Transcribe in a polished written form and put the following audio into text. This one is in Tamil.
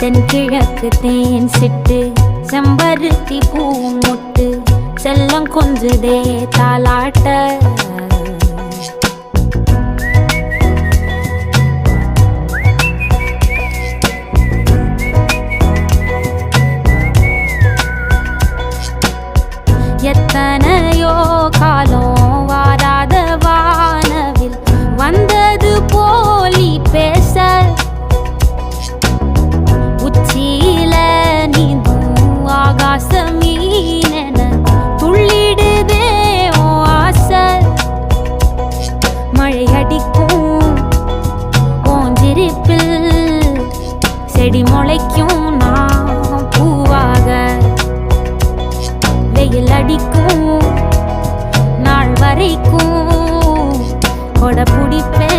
தென்கிழக்கு தேன் சிட்டு செம்பருத்தி பூ முட்டு செல்லம் கொஞ்சுதே தாலாட்ட எத்தனையோ காலம் வாராத வானவில் வந்தது போலி பேச உச்சியில நீந்தும் ஆகாச மீனென துள்ளிடுதே ஓ ஆசை மழை அடிக்கும் ஓஞ்சிருப்பில் செடி முளைக்கும் நான் பூவாக வெயில் அடிக்கும் நாள் வரைக்கும் கொடை பிடிப்பேன்